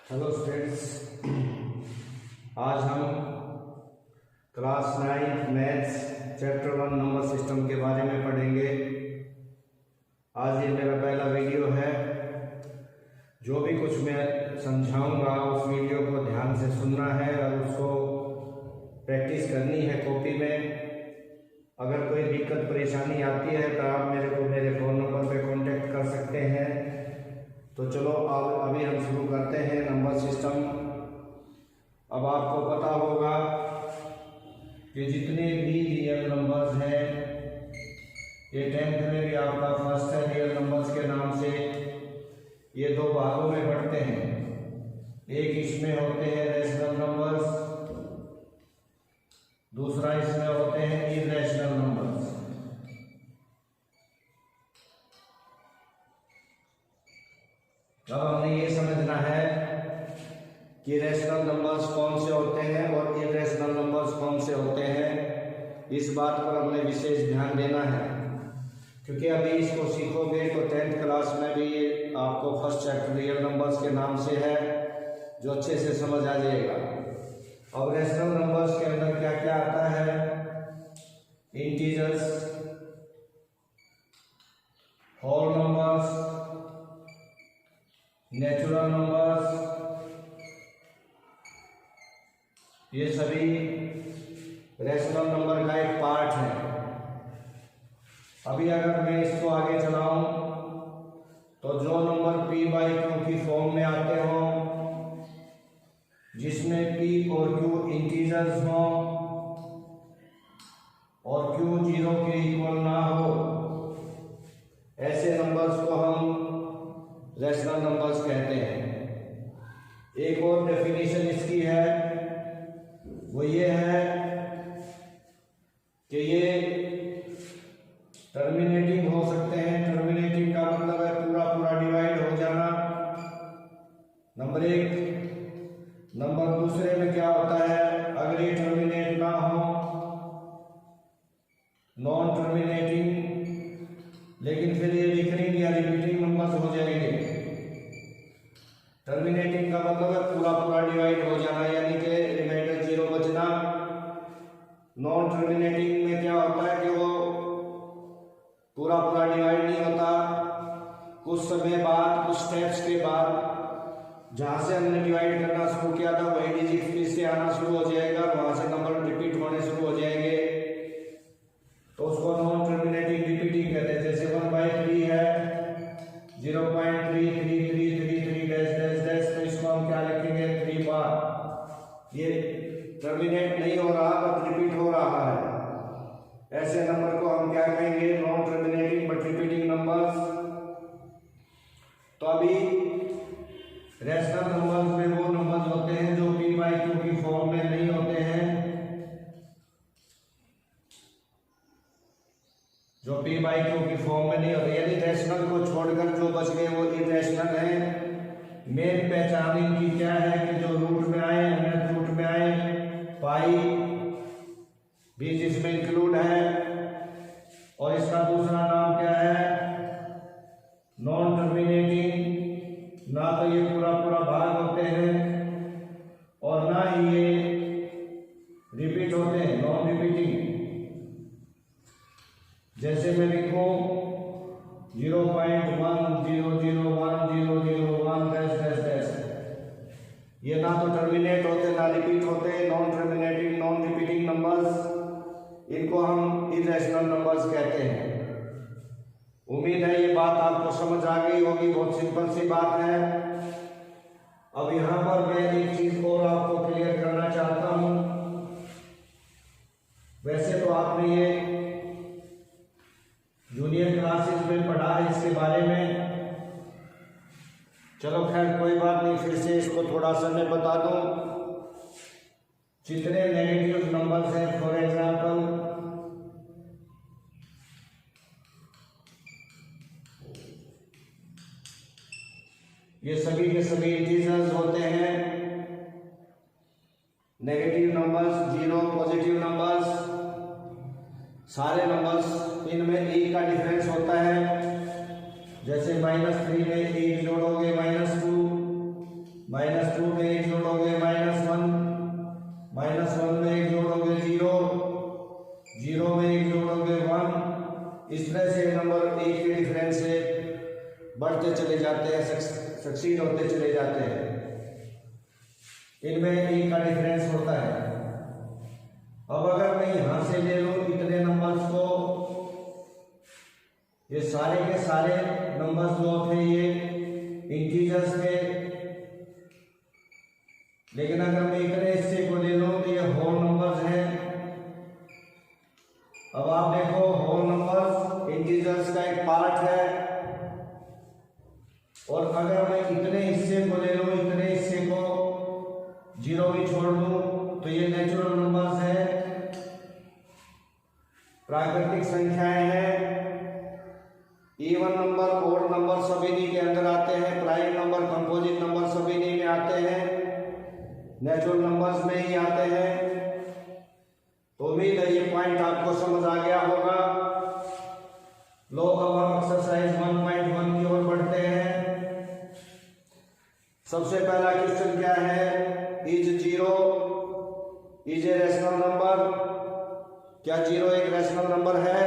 Hello students, आज हम class 9 maths chapter 1 number system के बारे में पढ़ेंगे। आज ये मेरा पहला वीडियो है। जो भी कुछ मैं समझाऊंगा उस वीडियो को ध्यान से सुनना है और उसको प्रैक्टिस करनी है कॉपी में। अगर कोई दिक्कत परेशानी आती है तो आप मेरे फ़ोन नंबर पे कांटेक्ट कर सकते हैं। तो चलो अब अभी हम शुरू करते हैं नंबर सिस्टम। अब आपको पता होगा कि जितने भी रियल नंबर्स हैं, ये 10th में भी आपका फर्स्ट है रियल नंबर्स के नाम से। ये दो भागों में बढ़ते हैं। एक इसमें होते हैं रैशनल नंबर्स, दूसरा इसमें होते हैं इर्रेशनल नंबर्स। अब हमें ये समझना है कि रैशनल नंबर्स कौन से होते हैं और इर्रेशनल नंबर्स कौन से होते हैं। इस बात पर हमें विशेष ध्यान देना है, क्योंकि अभी इसको सीखोगे तो 10th क्लास में भी ये आपको फर्स्ट चैप्टर रियल नंबर्स के नाम से है, जो अच्छे से समझ आ जाएगा। अब रैशनल नंबर्स के अंदर क्या क्या आता है? Integers, whole numbers, natural numbers, ये सभी रैशनल नंबर का एक पार्ट है। अभी अगर मैं इसको आगे चलाऊं तो जो नंबर p/q की फॉर्म में आते हो, जिसमें p और q इंटीजर्स हो और q 0 के इक्वल ना हो, ऐसे नंबर्स को हम रैशनल नंबर्स कहते हैं। एक और डेफिनेशन इसकी है, वो ये है कि ये टर्मिनेटिंग हो सकते हैं। टर्मिनेटिंग का मतलब है पूरा डिवाइड हो जाना, नंबर एक। नंबर दूसरे में क्या होता है, अगर ये टर्मिनेट ना हो, नॉन टर्मिनेटिंग, लेकिन फिर ये रिकरिंग या रिपीटिंग नंबर्स हो जाएंगे। टर्मिनेटिंग का मतलब है पूरा डिवाइड हो जाना, यानी कि रिमाइंडर 0 बचना। नॉन टर्मिनेटिंग में क्या होता है कि वो पूरा डिवाइड नहीं होता। कुछ समय बाद, कुछ स्टेप्स के बाद, जहां से हमने डिवाइड करना शुरू किया था वही डिजिट फिर से आना शुरू हो जाएगा, वहां से नंबर रिपीट होने शुरू हो जाएंगे, तो उसको नॉन टर्मिनेटिंग रिपीटिंग कहते हैं। जैसे 1/3 है, 0.3333 डैश, तो इसको हम क्या लिखेंगे, 3 बार। ये टर्मिनेट नहीं हो रहा बट रिपीट हो रहा है। ऐसे नंबर को हम क्या कहेंगे, non terminating but repeating numbers. तो अभी रैशनल नंबर्स में वो नंबर्स होते हैं जो p/q की फॉर्म में नहीं होते हैं, जो p/q की फॉर्म में नहीं होते, यानी रैशनल को छोड़कर जो बच गए वो इर्रेशनल है। मेन पहचान इनकी क्या है कि जो रूट में आए, अनंत रूट में आए, पाई भी जिसमें इंक्लूड है, और इसका दूसरा नाम क्या है, नॉन टर्मिनेटिंग। ना तो ये पूरा भाग होते हैं और ना ही ये रिपीट होते हैं, नॉन रिपीटिंग। जैसे मैं लिखूं 0.1001001001 डैश, ये ना तो टर्मिनेट होते ना रिपीट होते। Non terminating, non repeating numbers, इनको हम इर्रेशनल नंबर्स कहते हैं। उम्मीद है ये बात आपको समझ आ गई होगी, बहुत सिंपल सी बात है। अब यहां पर मैं एक चीज और आपको क्लियर करना चाहता हूं। वैसे तो आपने ये जूनियर क्लासेस में पढ़ा है इसके बारे में, चलो खैर कोई बात नहीं, फिर से इसको थोड़ा सा मैं बता दूं। जितने नेगेटिव नंबर्स हैं, फॉर एग्जांपल ये सभी के सभी इंटीजर्स होते हैं। नेगेटिव नंबर्स, 0, पॉजिटिव नंबर्स, सारे नंबर्स, इनमें 1 का डिफरेंस होता है। जैसे -3 में 1 जोड़ोगे -2, -2 में एक जोड़ोगे -1, -1 में एक जोड़ोगे 0, 0 में एक जोड़ोगे 1। इस तरह से नंबर एक के डिफरेंस से बढ़ते चले जाते हैं, सक्सीड होते चले जाते हैं। इनमें एक का डिफरेंस होता है। अब अगर मैं यहां से ले लूं इतने नंबर्स को, ये सारे के सारे नंबर्स जो थे ये इंटीजर्स थे, लेकिन अगर मैं इतने हिस्से को ले लूं तो ये होल नंबर्स हैं। अब आप देखो होल नंबर्स इंटीजर्स का एक पार्ट है, और अगर मैं इतने हिस्से को ले लूं, इतने हिस्से को 0 भी छोड़ दूं तो ये नेचुरल नंबर्स है, प्राकृतिक संख्याएं हैं। इवन नंबर, ओड नंबर सभी इन्हीं के अंदर आते हैं। प्राइम नंबर, कंपोजिट नंबर सभी इन्हीं में आते हैं, नेचुरल नंबर्स में ही आते हैं। तो उम्मीद है ये पॉइंट आपको समझ आ गया होगा। लो अब हम एक्सरसाइज 1.1 की ओर बढ़ते हैं। सबसे पहला क्वेश्चन क्या है? Is 0 is a rational number? क्या 0 एक रैशनल नंबर है?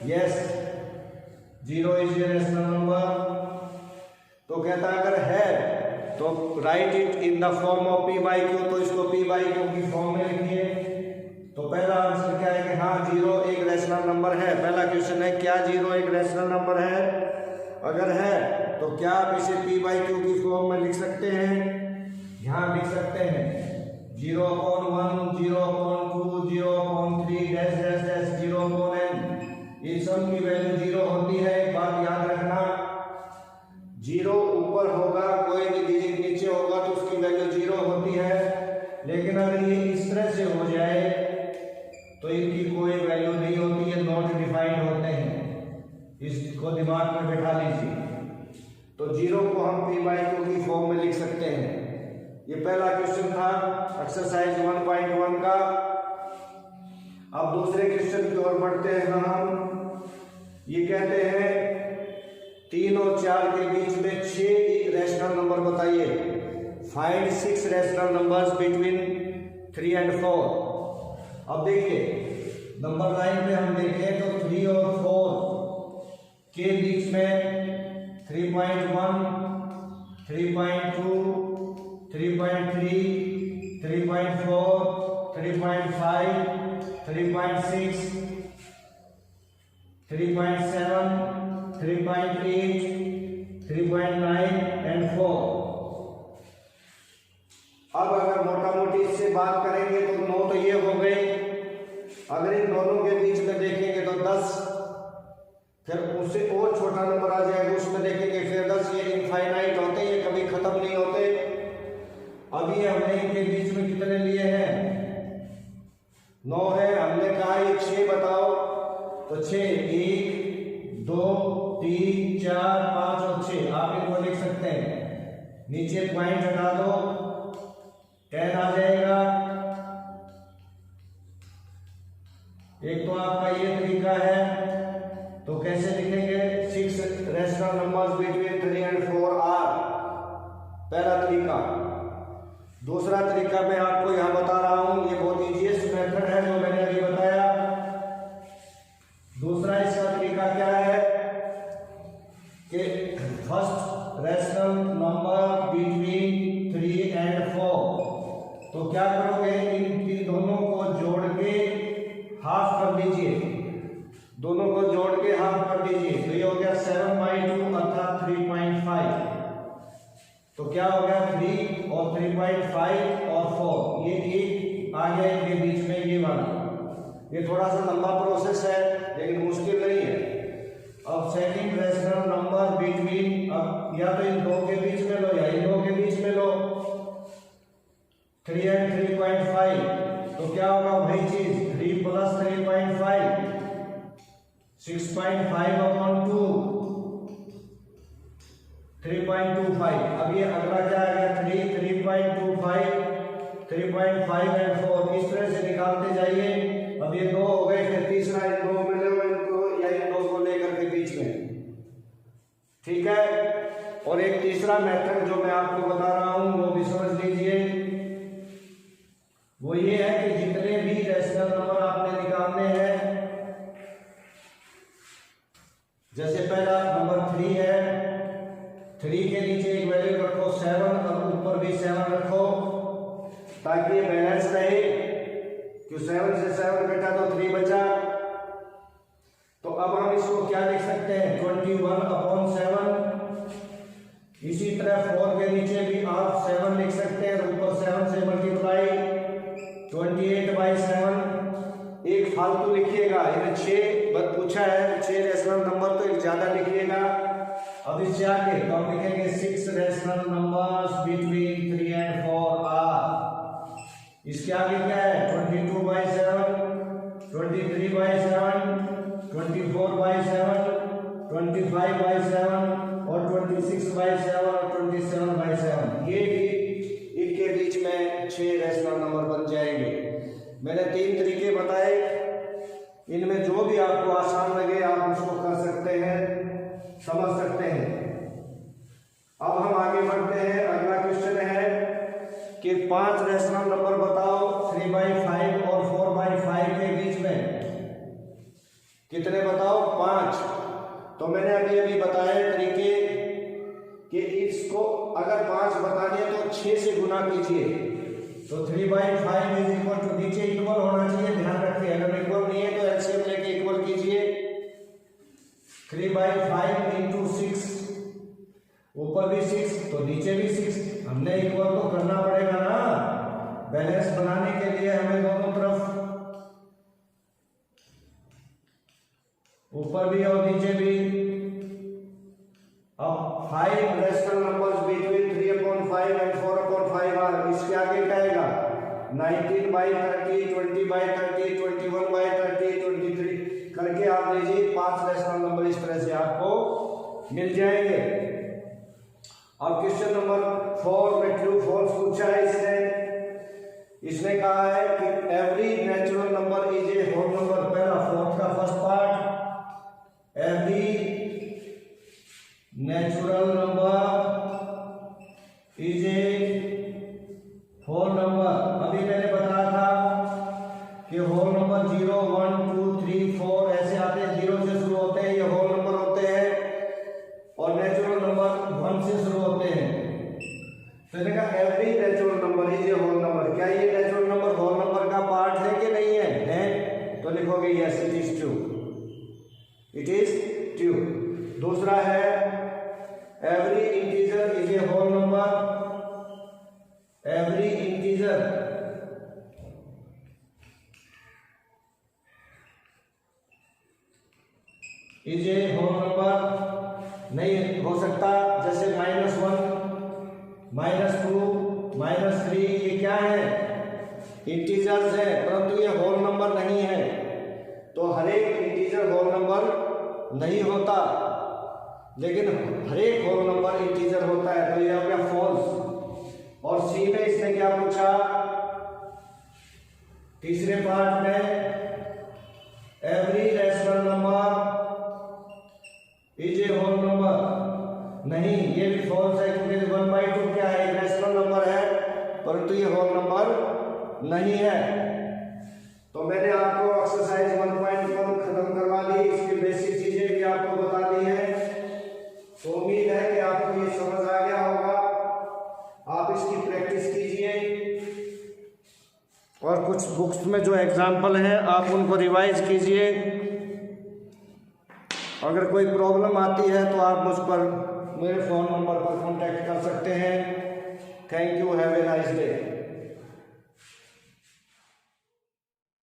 Yes, 0 is a rational number. तो कहता अगर है तो right it in the form of p by Q, तो इसको p बाई क्यू की फॉर्म में लिखिए। तो पहला आंसर क्या है कि हाँ 0 एक रैशनल नंबर है। पहला क्वेश्चन है क्या 0 एक रैशनल नंबर है? अगर है तो क्या आप इसे p बाई क्यू की फॉर्म में लिख सकते हैं? यहाँ लिख सकते हैं 0/1, 0/2, 0/3 डैश डैश डैश 0/n। इन सब की वैल्यू 0 होती है। एक बात याद रखना, 0 ऊपर होगा, कोई भी डिजिट नीचे होगा तो उसकी वैल्यू 0 होती है। लेकिन अगर ये इस तरह से हो जाए तो इनकी कोई वैल्यू नहीं होती है, नॉट डिफाइंड होते हैं। इसको दिमाग में बैठा लीजिए। तो 0 को हम p बाई क्यू की फॉर्म में लिख सकते हैं। ये पहला क्वेश्चन था एक्सरसाइज 1.1 का। अब दूसरे क्वेश्चन की ओर बढ़ते हैं हम। ये कहते हैं 3 और 4 के बीच में 6 रैशनल नंबर बताइए। Find 6 rational numbers between 3 and 4। अब देखिए नंबर लाइन में हम देखें तो 3 और 4 के बीच में 3.1, 3.2, 3.3, 3.4, 3.5, 3.6, 3.7, 3.8, 3.9 and 4। अब अगर मोटा मोटी इससे बात करेंगे तो 9 तो ये हो गए। अगर इन दोनों के बीच में देखेंगे तो 10, फिर उससे और छोटा नंबर आ जाएगा, उसमें देखेंगे फिर 10। ये इनफाइनाइट होते हैं, ये कभी खत्म नहीं होते। अभी हमने इनके बीच में कितने लिए हैं? 9 है। हमने कहा ये 6 बताओ, तो 6 1 2 3 4 5 और 6 आप इनको लिख सकते हैं। नीचे पॉइंट हटा दो, 10 आ जाएगा। एक तो आपका ये तरीका है, तो कैसे लिखेंगे? 6 rational numbers between 3 and 4 are, पहला तरीका। दूसरा तरीका मैं आपको यहां बता रहा हूं, ये बहुत इजीएस्ट मेथड है जो मैंने अभी बताया। दूसरा इसका तरीका क्या है कि first rational number between 3 and 4। तो क्या करोगे? इन दोनों को जोड़ के हाफ कर दीजिए, दोनों को जोड़ के हाफ कर दीजिए। तो ये हो गया 7/2 अर्थात 3.5। तो क्या हो गया 3 और 3.5 और 4, ये एक आ गया इनके बीच में, ये वाला। ये थोड़ा सा लंबा प्रोसेस है लेकिन मुश्किल नहीं है। अब सेकंड रैशनल नंबर बिटवीन, अब या तो इन दो के बीच में लो या इन दो के बीच में लो, 3 and 3.5। तो क्या होगा वही चीज, 3 + 3.5 6.5/2 3.25। अब ये अगला क्या आ गया 3 3.25 3.5 and 4। इस तरह से निकालते जाइए। अब ये 2 हो गए, फिर तीसरा इन 2 में ले लो इनको, या इन 2 को लेकर के बीच में, ठीक है। और एक तीसरा मेथड जो मैं आपको बता रहा हूं वो भी समझ लीजिए। वो ये है कि जितने भी रैशनल नंबर आपने निकालने हैं, जैसे पहला नंबर 3 है, 3 के नीचे एक वैल्यू रखो 7 और ऊपर भी 7 रखो ताकि ये बैलेंस रहे। क्यों 7 से 7 घटा तो 3 बचा। तो अब हम इसको क्या लिख सकते हैं 21/7। इसी तरह 4 के नीचे भी आप 7 लिख सकते हैं, ऊपर 7 से मल्टीप्लाई 28/7। एक फालतू लिखिएगा, इन्हें 6 पूछा है, 6 रैशनल नंबर तो एक ज्यादा लिखिएगा। अब इससे आगे तो हम लिखेंगे 6 rational numbers between 3 and 4 are. इसके आगे क्या है 22/7, 23/7, 24/7, 25/7 और 26/7 और 27/7। ये भी इनके बीच में 6 रैशनल नंबर बन जाएंगे। मैंने 3 तरीके बताए, इनमें जो भी आपको आसान लगे आप उसको कर सकते हैं, समझ सकते हैं। अब हम आगे बढ़ते हैं। अगला क्वेश्चन है कि 5 रैशनल नंबर बताओ 3/5 और 4/5 के बीच में। कितने बताओ 5। तो मैंने अभी बताया तरीके कि इसको अगर 5 बताने हैं तो 6 से गुना कीजिए। तो 3/5 इज इक्वल टू, नीचे इक्वल होना चाहिए, ध्यान रखिए। अगर इक्वल नहीं है तो एलसीएम लेके इक्वल कीजिए। 3/5 इंटू 6, ऊपर भी 6 तो नीचे भी 6। हमने इक्वल तो करना पड़ेगा ना, बैलेंस बनाने के लिए हमें दोनों तरफ ऊपर भी और नीचे भी। अब 5 rational numbers between 3/5 and 4/5 are. इसके आगे क्या आएगा 19/30, 20/30, 21/30, 23 करके आप लीजिए 5 रैशनल नंबर इस तरह से आपको मिल जाएंगे। अब क्वेश्चन नंबर 4 में ट्रू फॉल्स पूछा है इसने कहा है कि every natural number is a whole number. पहला 4 का first part, every natural number is a whole number. अभी मैंने बताया था कि होल नंबर 0, 1, 2, 3, 4 ऐसे आते हैं, 0 से शुरू होते हैं, ये होल नंबर होते हैं। और नेचुरल नंबर 1 से शुरू होते हैं। तो मैंने कहा every natural number is a whole number. क्या ये नेचुरल नंबर होल नंबर का पार्ट है कि नहीं है? तो लिखोगे yes it is true, it is true. दूसरा है every integer is a whole number. Every integer is a whole number नहीं हो सकता। जैसे -1, -2, -3 ये क्या है इंटीजर्स है, परंतु ये होल नंबर नहीं है। तो हर एक इंटीजर होल नंबर नहीं होता, लेकिन हर एक होल नंबर इंटीजर होता है। तो ये हो गया फॉल्स। और सी में इसने क्या पूछा तीसरे पार्ट में, every rational number is a whole number. नहीं, ये भी फॉल्स है क्योंकि 1/2 क्या है रैशनल नंबर है, परंतु ये होल नंबर नहीं है। तो मैंने आपको एक्सरसाइज 1.1 खत्म करवा दी, इसकी बेसिक चीजें भी आपको बता दी है। तो उम्मीद है कि आपको ये समझ आ गया होगा। आप इसकी प्रैक्टिस कीजिए और कुछ बुक्स में जो एग्जाम्पल हैं आप उनको रिवाइज कीजिए। अगर कोई प्रॉब्लम आती है तो आप मुझ पर मेरे फ़ोन नंबर पर कांटेक्ट कर सकते हैं। Thank you, have a nice day.